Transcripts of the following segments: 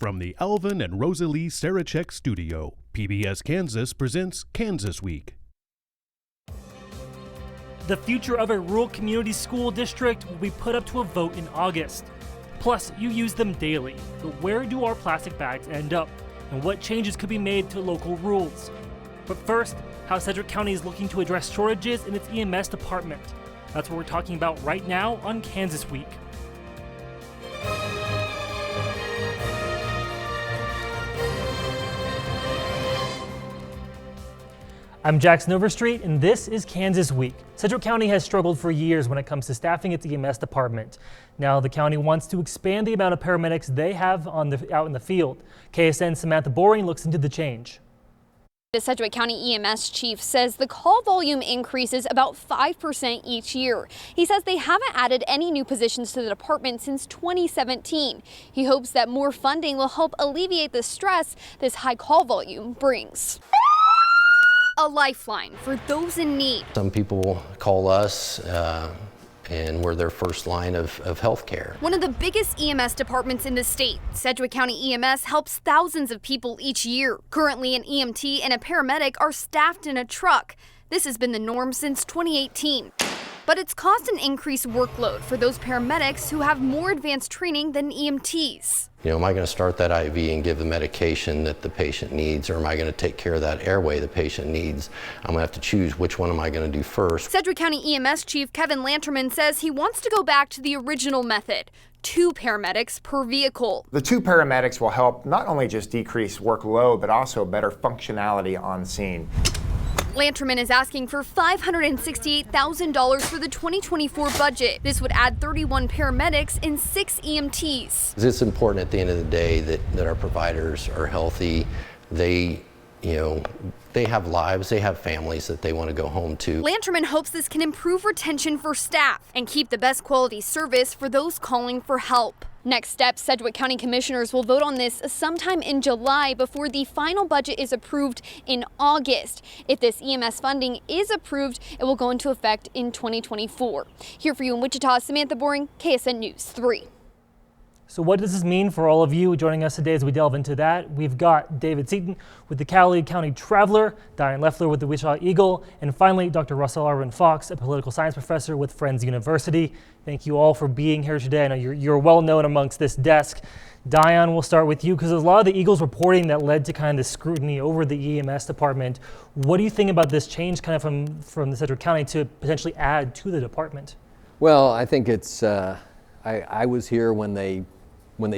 From the Alvin and Rosalie Sarachek studio, PBS Kansas presents Kansas Week. The future of a rural community school district will be put up to a vote in August. Plus, you use them daily, but where do our plastic bags end up? And what changes could be made to local rules? But first, how Sedgwick County is looking to address shortages in its EMS department. That's what we're talking about right now on Kansas Week. I'm Jackson Overstreet, and this is Kansas Week. Sedgwick County has struggled for years when it comes to staffing its EMS department. Now the county wants to expand the amount of paramedics they have out in the field. KSN's Samantha Boring looks into the change. The Sedgwick County EMS chief says the call volume increases about 5% each year. He says they haven't added any new positions to the department since 2017. He hopes that more funding will help alleviate the stress this high call volume brings. A lifeline for those in need. Some people call us and we're their first line of health care. One of the biggest EMS departments in the state, Sedgwick County EMS helps thousands of people each year. Currently, an EMT and a paramedic are staffed in a truck. This has been the norm since 2018. But it's caused an increased workload for those paramedics who have more advanced training than EMTs. Am I going to start that IV and give the medication that the patient needs, or am I going to take care of that airway the patient needs? I'm going to have to choose which one am I going to do first. Sedgwick County EMS Chief Kevin Lanterman says he wants to go back to the original method, 2 paramedics per vehicle. The 2 paramedics will help not only just decrease workload, but also better functionality on scene. Lanterman is asking for $568,000 for the 2024 budget. This would add 31 paramedics and 6 EMTs. It's important at the end of the day that our providers are healthy. They have lives, they have families that they want to go home to. Lanterman hopes this can improve retention for staff and keep the best quality service for those calling for help. Next step, Sedgwick County Commissioners will vote on this sometime in July before the final budget is approved in August. If this EMS funding is approved, it will go into effect in 2024. Here for you in Wichita, Samantha Boring, KSN News 3. So what does this mean for all of you joining us today as we delve into that? We've got David Seaton with the Cowley County Traveler, Diane Leffler with the Wichita Eagle, and finally Dr. Russell Arvin Fox, a political science professor with Friends University. Thank you all for being here today. I know you're well known amongst this desk. Diane, we'll start with you because there's a lot of the Eagles reporting that led to kind of the scrutiny over the EMS department. What do you think about this change kind of from the Sedgwick County to potentially add to the department? Well, I think it's, I was here when they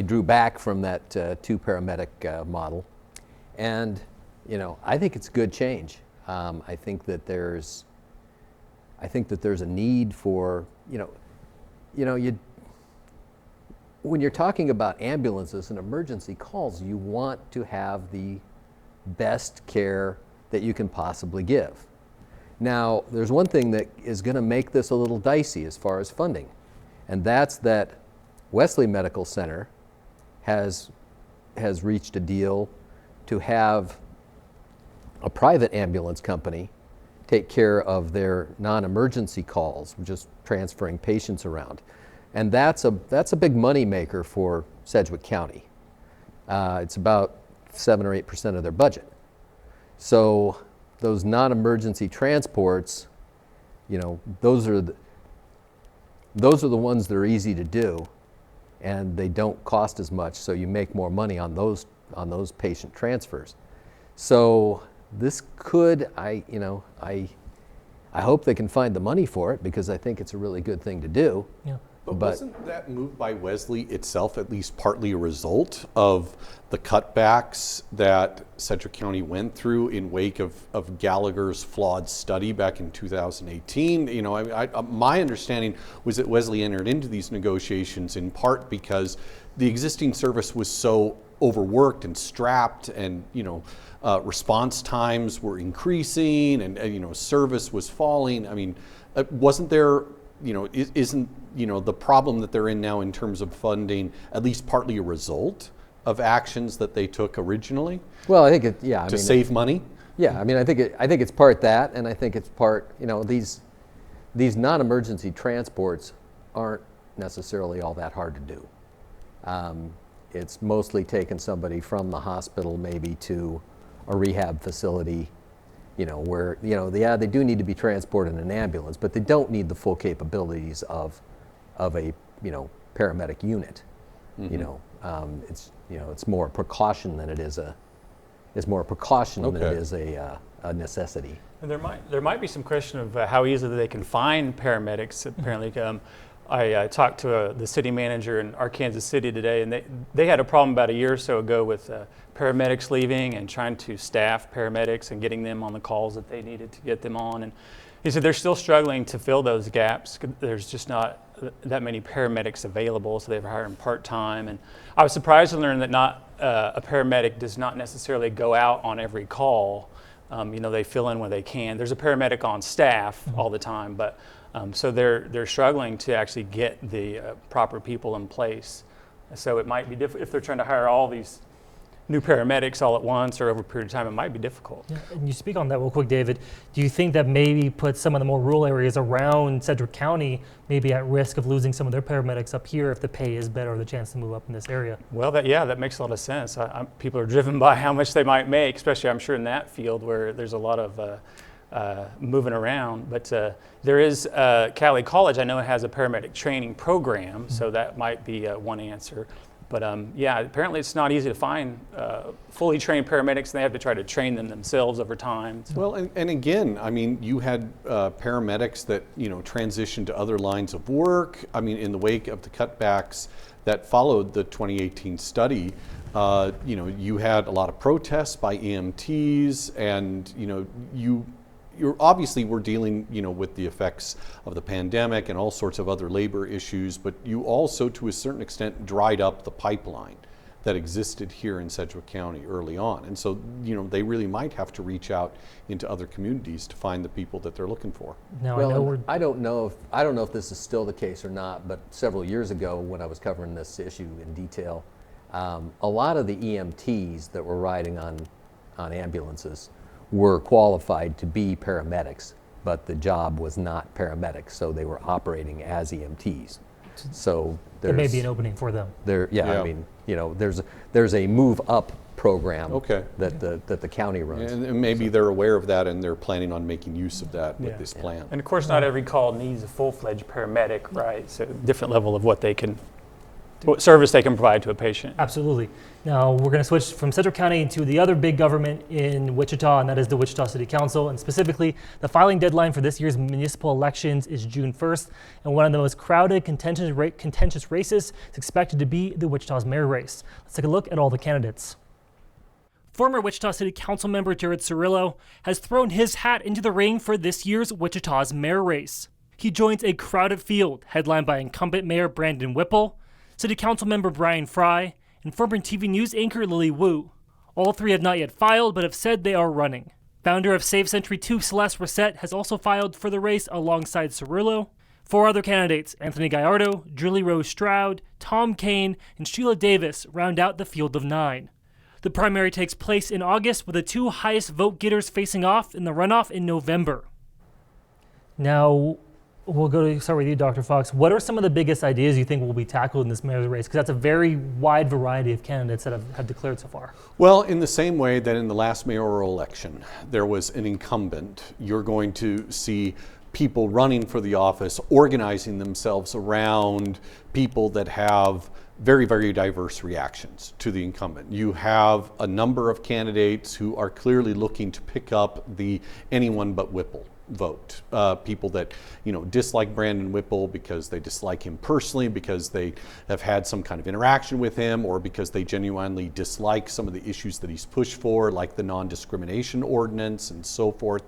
drew back from that 2 paramedic model, and I think it's good change. I think that there's a need for when you're talking about ambulances and emergency calls, you want to have the best care that you can possibly give. Now, there's one thing that is going to make this a little dicey as far as funding, and that's that Wesley Medical Center has reached a deal to have a private ambulance company take care of their non-emergency calls, just transferring patients around. And that's a big money maker for Sedgwick County. It's about 7 or 8% of their budget. So those non-emergency transports, those are the ones that are easy to do, and they don't cost as much, so you make more money on those patient transfers. So this could, I hope they can find the money for it, because I think it's a really good thing to do. Yeah. But wasn't that move by Wesley itself at least partly a result of the cutbacks that Sedgwick County went through in wake of Gallagher's flawed study back in 2018? My understanding was that Wesley entered into these negotiations in part because the existing service was so overworked and strapped, and response times were increasing, and service was falling. I mean, wasn't there? Isn't the problem that they're in now in terms of funding at least partly a result of actions that they took originally? Well, I think to save money. Yeah, I think it's part that, and I think it's part these non-emergency transports aren't necessarily all that hard to do. it's mostly taken somebody from the hospital maybe to a rehab facility, where, they do need to be transported in an ambulance, but they don't need the full capabilities of a, paramedic unit. It's more a precaution than it is a than it is a necessity. And there might be some question of how easily they can find paramedics. Apparently, I talked to the city manager in Arkansas City today, and they had a problem about a year or so ago with paramedics leaving and trying to staff paramedics and getting them on the calls that they needed to get them on. And he said they're still struggling to fill those gaps. There's just not that many paramedics available, so they've hired them part-time. And I was surprised to learn that a paramedic does not necessarily go out on every call. They fill in where they can. There's a paramedic on staff all the time, but so they're struggling to actually get the proper people in place. So it might be difficult if they're trying to hire all these new paramedics all at once or over a period of time. It might be difficult. Yeah, and you speak on that real quick, David. Do you think that maybe puts some of the more rural areas around Sedgwick County maybe at risk of losing some of their paramedics up here if the pay is better or the chance to move up in this area? Well, that makes a lot of sense. People are driven by how much they might make, especially I'm sure in that field where there's a lot of moving around. But there is Cali College, I know it has a paramedic training program, so that might be one answer. But apparently it's not easy to find fully trained paramedics, and they have to try to train them themselves over time. Well, and again, I mean, you had paramedics that, transitioned to other lines of work. I mean, in the wake of the cutbacks that followed the 2018 study, you had a lot of protests by EMTs, and, you're obviously we're dealing, with the effects of the pandemic and all sorts of other labor issues, but you also, to a certain extent, dried up the pipeline that existed here in Sedgwick County early on. And so, they really might have to reach out into other communities to find the people that they're looking for. Now, well, I don't know if this is still the case or not, but several years ago when I was covering this issue in detail, a lot of the EMTs that were riding on ambulances were qualified to be paramedics, but the job was not paramedics, so they were operating as EMTs. So there may be an opening for them. I mean, there's a move up program that the county runs. And maybe they're aware of that and they're planning on making use of that with this plan. And of course, not every call needs a full-fledged paramedic, right? So different level of what service they can provide to a patient. Absolutely. Now we're going to switch from Sedgwick County to the other big government in Wichita, and that is the Wichita City Council. And specifically, the filing deadline for this year's municipal elections is June 1st. And one of the most crowded, contentious races is expected to be the Wichita's mayor race. Let's take a look at all the candidates. Former Wichita City Council member Jared Cirillo has thrown his hat into the ring for this year's Wichita's mayor race. He joins a crowded field headlined by incumbent Mayor Brandon Whipple, City Council member Brian Fry, and former TV News anchor Lily Wu. All three have not yet filed, but have said they are running. Founder of Save Century 2, Celeste Reset, has also filed for the race alongside Cirillo. Four other candidates, Anthony Gallardo, Julie Rose Stroud, Tom Kane, and Sheila Davis, round out the field of 9. The primary takes place in August, with the two highest vote getters facing off in the runoff in November. Now, we'll start with you, Dr. Fox. What are some of the biggest ideas you think will be tackled in this mayor's race? Because that's a very wide variety of candidates that have declared so far. Well, in the same way that in the last mayoral election, there was an incumbent, you're going to see people running for the office, organizing themselves around people that have very, very diverse reactions to the incumbent. You have a number of candidates who are clearly looking to pick up the anyone but Whipple vote. People that dislike Brandon Whipple because they dislike him personally, because they have had some kind of interaction with him, or because they genuinely dislike some of the issues that he's pushed for, like the non-discrimination ordinance and so forth.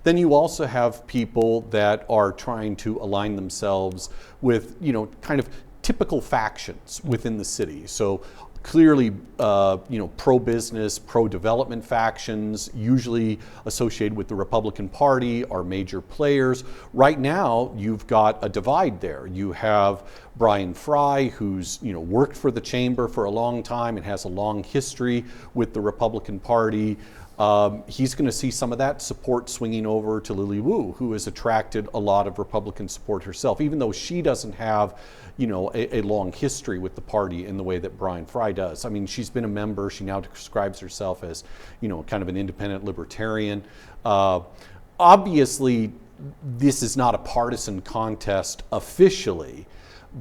Then you also have people that are trying to align themselves with kind of typical factions within the city. So clearly, pro-business, pro-development factions, usually associated with the Republican Party, are major players. Right now, you've got a divide there. You have Brian Fry, who's worked for the chamber for a long time and has a long history with the Republican Party. He's going to see some of that support swinging over to Lily Wu, who has attracted a lot of Republican support herself, even though she doesn't have a long history with the party in the way that Brian Fry does. I mean, she's been a member. She now describes herself as, kind of an independent libertarian. Obviously, this is not a partisan contest officially,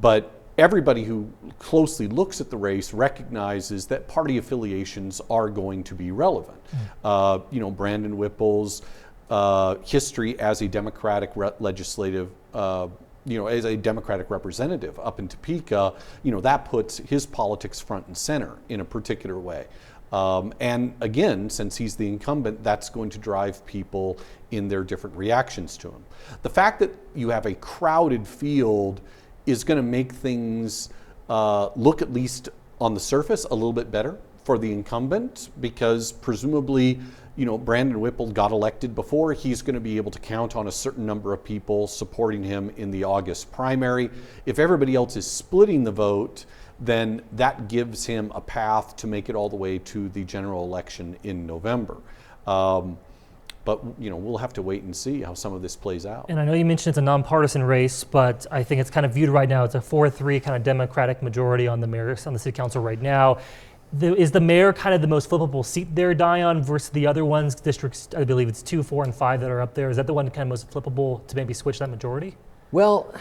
but everybody who closely looks at the race recognizes that party affiliations are going to be relevant. Brandon Whipple's history as a Democratic legislative as a Democratic representative up in Topeka, that puts his politics front and center in a particular way. And again, since he's the incumbent, that's going to drive people in their different reactions to him. The fact that you have a crowded field is going to make things look, at least on the surface, a little bit better for the incumbent, because presumably, Brandon Whipple got elected before. He's going to be able to count on a certain number of people supporting him in the August primary. If everybody else is splitting the vote, then that gives him a path to make it all the way to the general election in November. But we'll have to wait and see how some of this plays out. And I know you mentioned it's a nonpartisan race, but I think it's kind of viewed right now. It's a 4-3 kind of Democratic majority on the city council right now. Is the mayor kind of the most flippable seat there, Dion, versus the other ones, districts? I believe it's 2, 4, and 5 that are up there. Is that the one kind of most flippable to maybe switch that majority? Well,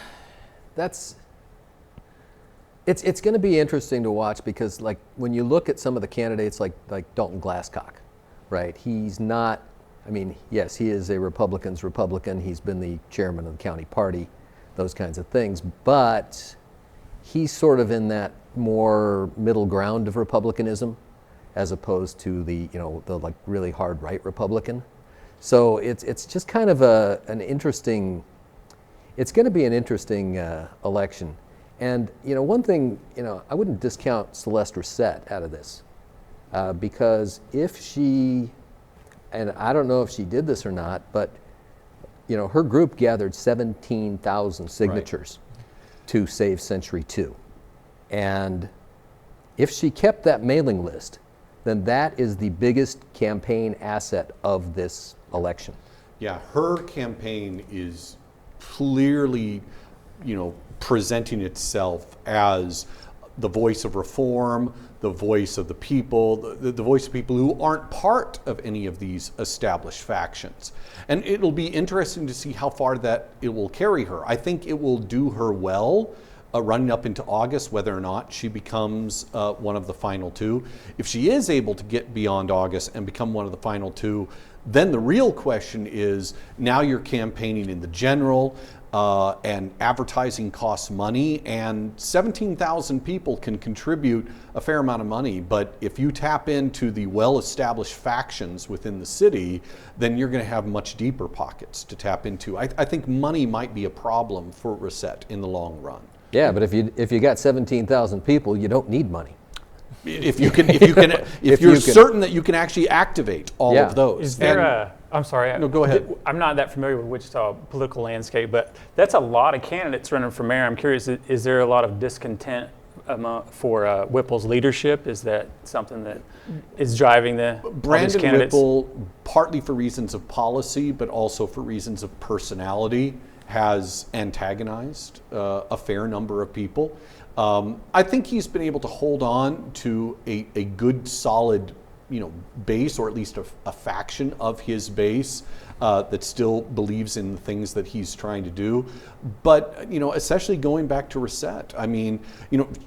it's going to be interesting to watch, because like when you look at some of the candidates like Dalton Glasscock, right? He's not. I mean, yes, he is a Republican's Republican. He's been the chairman of the county party, those kinds of things. But he's sort of in that more middle ground of Republicanism, as opposed to the like really hard right Republican. So it's just kind of an interesting. It's going to be an interesting election. And one thing, I wouldn't discount Celeste Reset out of this, because if she. And I don't know if she did this or not, but her group gathered 17,000 signatures to save Century 2. And if she kept that mailing list, then that is the biggest campaign asset of this election. Yeah, her campaign is clearly, presenting itself as the voice of reform, the voice of the people, the voice of people who aren't part of any of these established factions. And it'll be interesting to see how far that it will carry her. I think it will do her well running up into August, whether or not she becomes one of the final two. If she is able to get beyond August and become one of the final two, then the real question is, now you're campaigning in the general, and advertising costs money, and 17,000 people can contribute a fair amount of money. But if you tap into the well-established factions within the city, then you're going to have much deeper pockets to tap into. I think money might be a problem for Reset in the long run. Yeah, but if you got 17,000 people, you don't need money. If you're certain that you can actually activate all of those. Is there I'm sorry. No, go ahead. I'm not that familiar with Wichita political landscape, but that's a lot of candidates running for mayor. I'm curious, is there a lot of discontent for Whipple's leadership? Is that something that is driving the Brandon candidates? Whipple, partly for reasons of policy, but also for reasons of personality, has antagonized a fair number of people. I think he's been able to hold on to a good, solid base, or at least a faction of his base that still believes in the things that he's trying to do. But, essentially going back to Reset, I mean,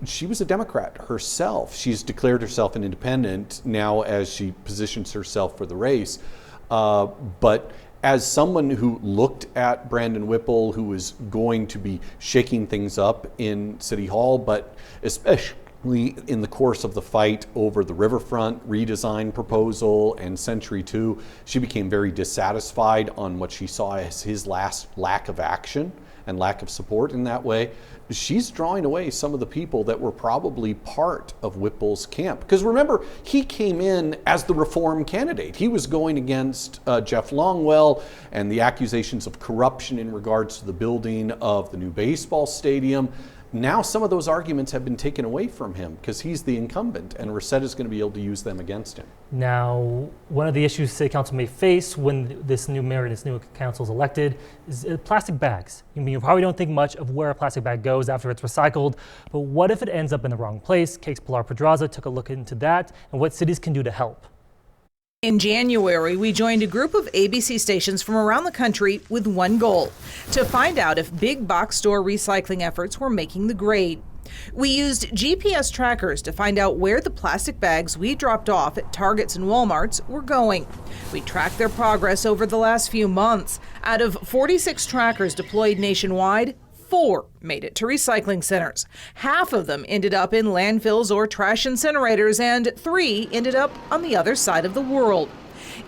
she was a Democrat herself. She's declared herself an independent now as she positions herself for the race. But as someone who looked at Brandon Whipple, who was going to be shaking things up in City Hall, but especially in the course of the fight over the riverfront redesign proposal and Century 2, she became very dissatisfied on what she saw as his last lack of action and lack of support in that way. She's drawing away some of the people that were probably part of Whipple's camp. Because remember, he came in as the reform candidate. He was going against Jeff Longwell and the accusations of corruption in regards to the building of the new baseball stadium. now some of those arguments have been taken away from him because he's the incumbent, and Reset is going to be able to use them against him. Now, one of the issues City Council may face when this new mayor and this new council is elected is plastic bags. I mean, you probably don't think much of where a plastic bag goes after it's recycled, but what if it ends up in the wrong place? Cake's Pilar Pedraza took a look into that and what cities can do to help. In January, we joined a group of ABC stations from around the country with one goal: to find out if big box store recycling efforts were making the grade. We used GPS trackers to find out where the plastic bags we dropped off at Targets and Walmarts were going. We tracked their progress over the last few months. Out of 46 trackers deployed nationwide, 4 made it to recycling centers. Half of them ended up in landfills or trash incinerators, and 3 ended up on the other side of the world.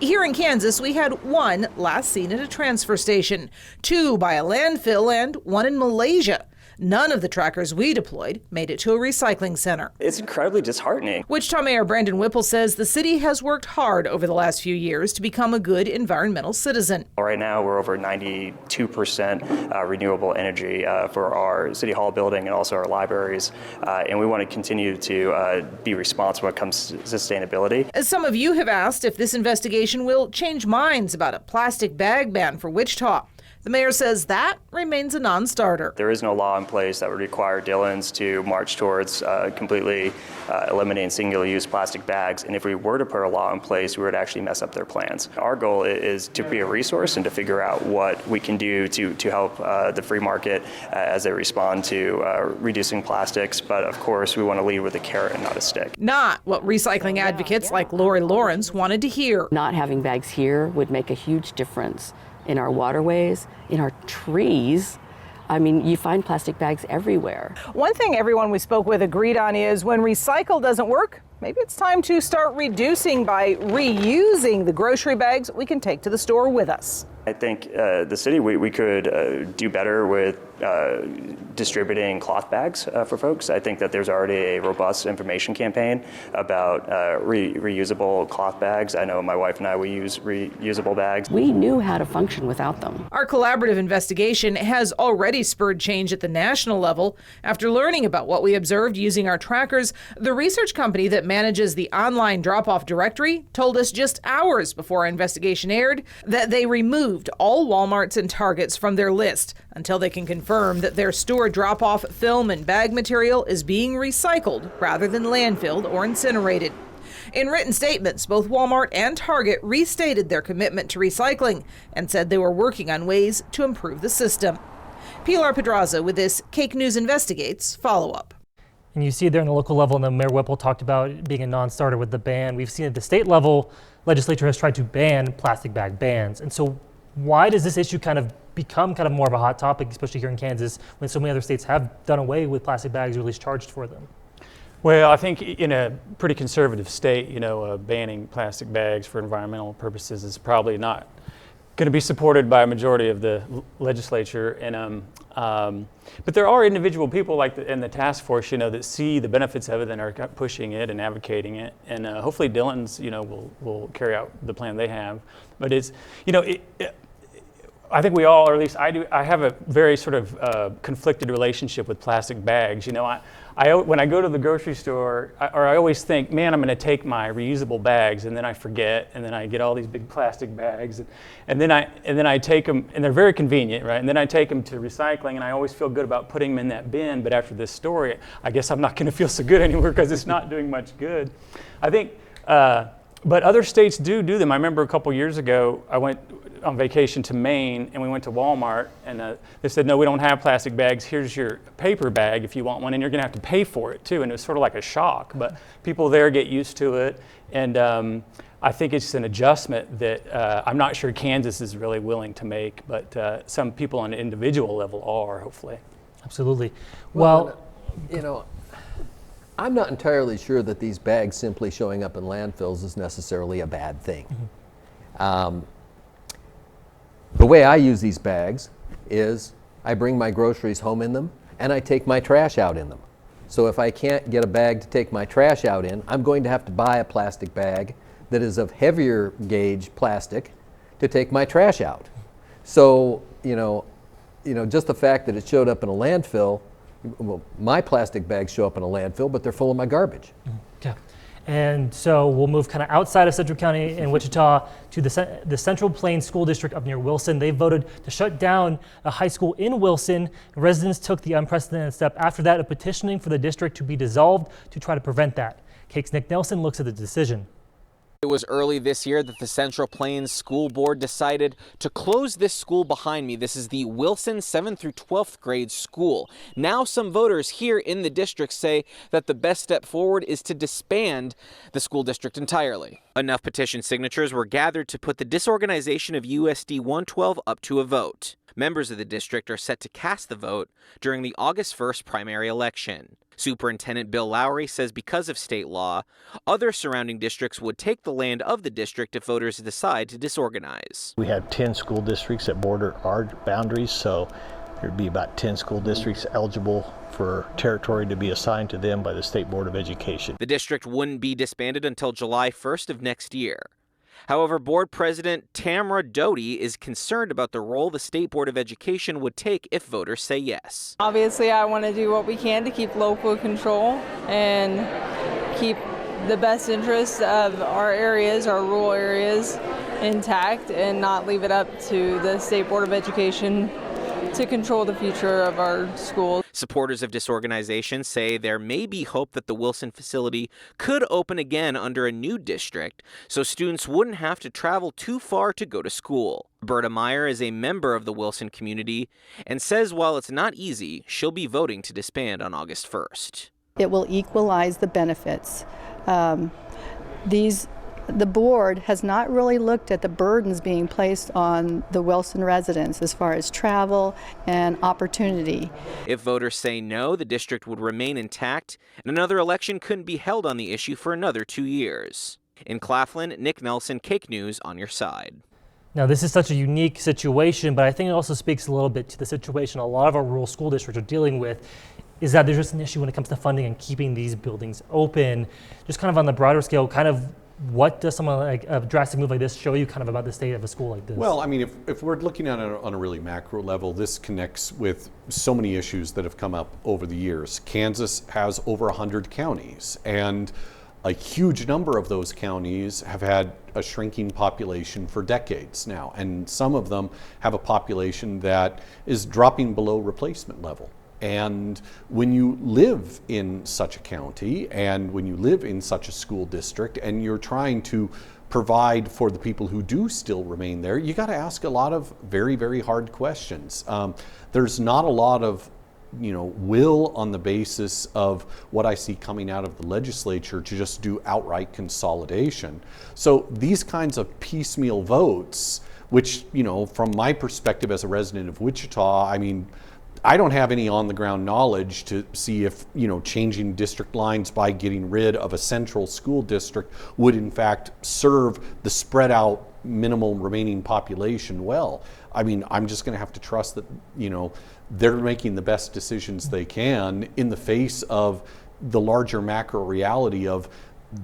Here in Kansas, we had 1 last seen at a transfer station, 2 by a landfill, and 1 in Malaysia. None of the trackers we deployed made it to a recycling center. It's incredibly disheartening. Wichita Mayor Brandon Whipple says the city has worked hard over the last few years to become a good environmental citizen. Right now, we're over 92% renewable energy for our City Hall building and also our libraries. And we want to continue to be responsible when it comes to sustainability. As some of you have asked if this investigation will change minds about a plastic bag ban for Wichita. The mayor says that remains a non-starter. There is no law in place that would require Dillons to march towards completely eliminating single-use plastic bags. And if we were to put a law in place, we would actually mess up their plans. Our goal is to be a resource and to figure out what we can do to help the free market as they respond to reducing plastics. But of course, we want to lead with a carrot and not a stick. Not what recycling advocates like Lori Lawrence wanted to hear. Not having bags here would make a huge difference in our waterways, in our trees. I mean, you find plastic bags everywhere. One thing everyone we spoke with agreed on is when recycle doesn't work, maybe it's time to start reducing by reusing the grocery bags we can take to the store with us. I think the city, we could do better with distributing cloth bags for folks. I think that there's already a robust information campaign about reusable cloth bags. I know my wife and I, we use reusable bags. We knew how to function without them. Our collaborative investigation has already spurred change at the national level. After learning about what we observed using our trackers, the research company that manages the online drop-off directory told us just hours before our investigation aired that they removed all Walmarts and Targets from their list until they can confirm that their store drop-off film and bag material is being recycled rather than landfilled or incinerated. In written statements, both Walmart and Target restated their commitment to recycling and said they were working on ways to improve the system. Pilar Pedraza with this Cake News Investigates follow-up. And you see it there on the local level, and the Mayor Whipple talked about it being a non-starter with the ban. We've seen at the state level, legislature has tried to ban plastic bag bans. And so why does this issue kind of become kind of more of a hot topic, especially here in Kansas, when so many other states have done away with plastic bags or at least charged for them? Well, I think in a pretty conservative state, banning plastic bags for environmental purposes is probably not going to be supported by a majority of the legislature. And but there are individual people like in the task force, that see the benefits of it and are pushing it and advocating it. And hopefully Dillons, will carry out the plan they have. But it's, I think we all, or at least I do, I have a very sort of conflicted relationship with plastic bags. When I go to the grocery store, I always think, man, I'm going to take my reusable bags, and then I forget, and then I get all these big plastic bags, and then I take them, and they're very convenient, right? And then I take them to recycling, and I always feel good about putting them in that bin. But after this story, I guess I'm not going to feel so good anymore because it's not doing much good. I think, but other states do them. I remember a couple years ago, I went on vacation to Maine, and we went to Walmart, and they said, no, we don't have plastic bags. Here's your paper bag if you want one, and you're going to have to pay for it too. And it was sort of like a shock, but people there get used to it. And I think it's an adjustment that I'm not sure Kansas is really willing to make, but some people on an individual level are, hopefully. Absolutely. Well, I'm not entirely sure that these bags simply showing up in landfills is necessarily a bad thing. Mm-hmm. The way I use these bags is I bring my groceries home in them and I take my trash out in them. So if I can't get a bag to take my trash out in, I'm going to have to buy a plastic bag that is of heavier gauge plastic to take my trash out. So, just the fact that it showed up in a landfill Well, my plastic bags show up in a landfill, but they're full of my garbage. Okay. And so we'll move kind of outside of Sedgwick County in Wichita to the Central Plains School District up near Wilson. They voted to shut down a high school in Wilson. Residents took the unprecedented step after that of petitioning for the district to be dissolved to try to prevent that. Cake's Nick Nelson looks at the decision. It was early this year that the Central Plains School Board decided to close this school behind me. This is the Wilson 7th through 12th grade school. Now some voters here in the district say that the best step forward is to disband the school district entirely. Enough petition signatures were gathered to put the disorganization of USD 112 up to a vote. Members of the district are set to cast the vote during the August 1st primary election. Superintendent Bill Lowry says because of state law, other surrounding districts would take the land of the district if voters decide to disorganize. We have 10 school districts that border our boundaries, so there'd be about 10 school districts eligible for territory to be assigned to them by the State Board of Education. The district wouldn't be disbanded until July 1st of next year. However, Board President Tamara Doty is concerned about the role the State Board of Education would take if voters say yes. Obviously, I want to do what we can to keep local control and keep the best interests of our areas, our rural areas, intact and not leave it up to the State Board of Education to control the future of our schools. Supporters of disorganization say there may be hope that the Wilson facility could open again under a new district, so students wouldn't have to travel too far to go to school. Berta Meyer is a member of the Wilson community and says while it's not easy, she'll be voting to disband on August 1st. It will equalize the benefits. The board has not really looked at the burdens being placed on the Wilson residents as far as travel and opportunity. If voters say no, the district would remain intact, and another election couldn't be held on the issue for another 2 years. In Claflin, Nick Nelson, Cake News on your side. Now, this is such a unique situation, but I think it also speaks a little bit to the situation a lot of our rural school districts are dealing with, is that there's just an issue when it comes to funding and keeping these buildings open. Just kind of on the broader scale, kind of what does someone like a drastic move like this show you kind of about the state of a school like this? Well, I mean, if we're looking at it on a really macro level, this connects with so many issues that have come up over the years. Kansas has over 100 counties, and a huge number of those counties have had a shrinking population for decades now, and some of them have a population that is dropping below replacement level. And when you live in such a county and when you live in such a school district and you're trying to provide for the people who do still remain there, you got to ask a lot of very, very hard questions. There's not a lot of will on the basis of what I see coming out of the legislature to just do outright consolidation. So these kinds of piecemeal votes, which, from my perspective as a resident of Wichita, I mean, I don't have any on-the-ground knowledge to see if, changing district lines by getting rid of a central school district would in fact serve the spread out minimal remaining population well. I mean, I'm just going to have to trust that, they're making the best decisions they can in the face of the larger macro reality of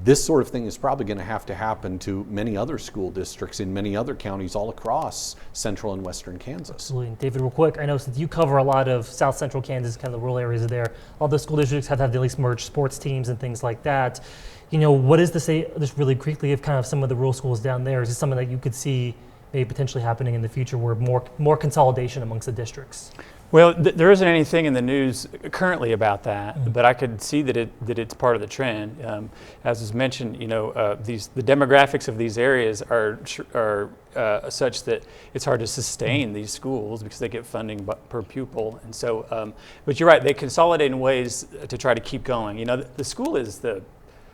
this sort of thing is probably going to happen to many other school districts in many other counties all across central and western Kansas. Absolutely. David, real quick, I know since you cover a lot of south central Kansas, kind of the rural areas there, all the school districts have at least merged sports teams and things like that. What is the say, just really quickly, of kind of some of the rural schools down there? Is this something that you could see maybe potentially happening in the future where more consolidation amongst the districts? Well, there isn't anything in the news currently about that, but I could see that it's part of the trend. As was mentioned, the demographics of these areas are such that it's hard to sustain these schools because they get funding per pupil, and so. But you're right; they consolidate in ways to try to keep going. The school is the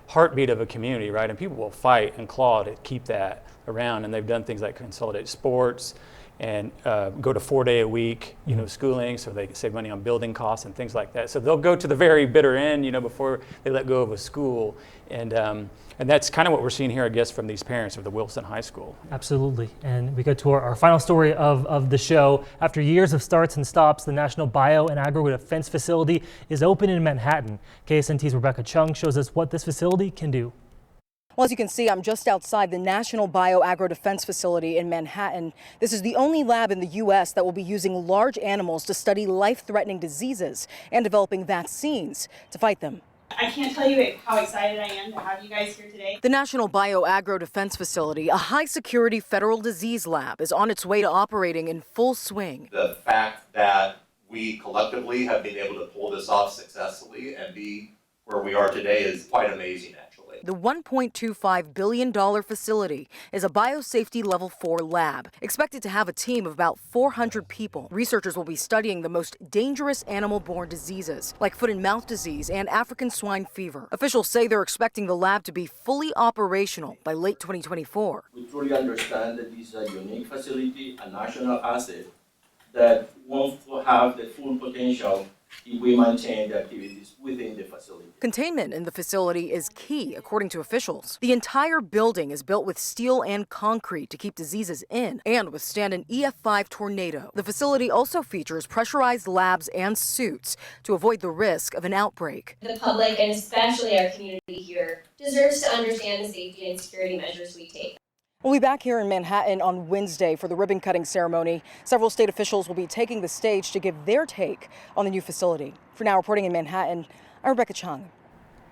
heartbeat of a community, right? And people will fight and claw to keep that around, and they've done things like consolidate sports and go to 4-day-a-week, schooling, so they save money on building costs and things like that. So they'll go to the very bitter end, before they let go of a school, and that's kind of what we're seeing here, I guess, from these parents of the Wilson High School. Absolutely, and we go to our final story of the show. After years of starts and stops, the National Bio and Agro-Defense Facility is open in Manhattan. KSNT's Rebecca Chung shows us what this facility can do. Well, as you can see, I'm just outside the National Biodefense facility in Manhattan. This is the only lab in the U.S. that will be using large animals to study life-threatening diseases and developing vaccines to fight them. I can't tell you how excited I am to have you guys here today. The National Biodefense facility, a high-security federal disease lab, is on its way to operating in full swing. The fact that we collectively have been able to pull this off successfully and be where we are today is quite amazing, actually. The $1.25 billion facility is a biosafety level 4 lab, expected to have a team of about 400 people. Researchers will be studying the most dangerous animal-borne diseases, like foot and mouth disease and African swine fever. Officials say they're expecting the lab to be fully operational by late 2024. We truly understand that this is a unique facility, a national asset that won't have the full potential if we maintain the activities within the facility. Containment in the facility is key, according to officials. The entire building is built with steel and concrete to keep diseases in and withstand an EF5 tornado. The facility also features pressurized labs and suits to avoid the risk of an outbreak. The public, and especially our community here, deserves to understand the safety and security measures we take. We'll be back here in Manhattan on Wednesday for the ribbon-cutting ceremony. Several state officials will be taking the stage to give their take on the new facility. For now, reporting in Manhattan, I'm Rebecca Chung.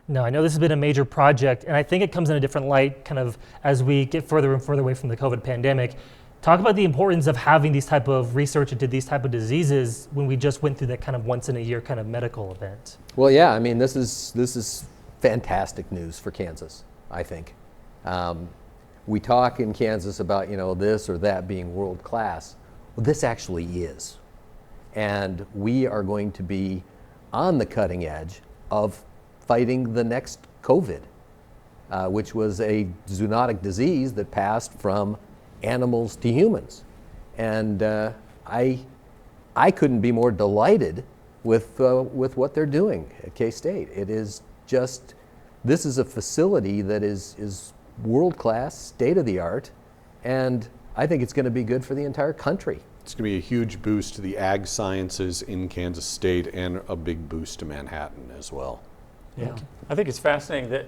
No, I know this has been a major project, and I think it comes in a different light kind of as we get further and further away from the COVID pandemic. Talk about the importance of having these type of research into these type of diseases when we just went through that kind of once-in-a-year kind of medical event. Well, yeah, I mean, this is fantastic news for Kansas, I think. We talk in Kansas about, this or that being world class. Well, this actually is. And we are going to be on the cutting edge of fighting the next COVID, which was a zoonotic disease that passed from animals to humans. And I couldn't be more delighted with what they're doing at K-State. It is just, this is a facility that is world-class, state-of-the-art, and I think it's going to be good for the entire country. It's going to be a huge boost to the ag sciences in Kansas State and a big boost to Manhattan as well. Yeah, I think it's fascinating that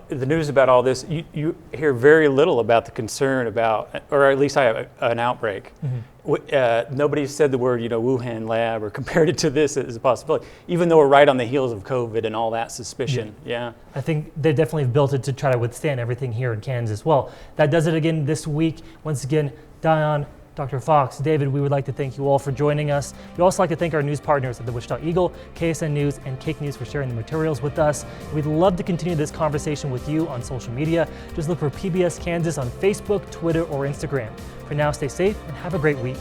the news about all this, you hear very little about the concern about, or at least I have an outbreak. Mm-hmm. Nobody said the word, Wuhan lab or compared it to this as a possibility, even though we're right on the heels of COVID and all that suspicion. Yeah. I think they definitely have built it to try to withstand everything here in Kansas. Well, that does it again this week. Once again, Dion, Dr. Fox, David, we would like to thank you all for joining us. We'd also like to thank our news partners at the Wichita Eagle, KSN News, and Cake News for sharing the materials with us. We'd love to continue this conversation with you on social media. Just look for PBS Kansas on Facebook, Twitter, or Instagram. For now, stay safe and have a great week.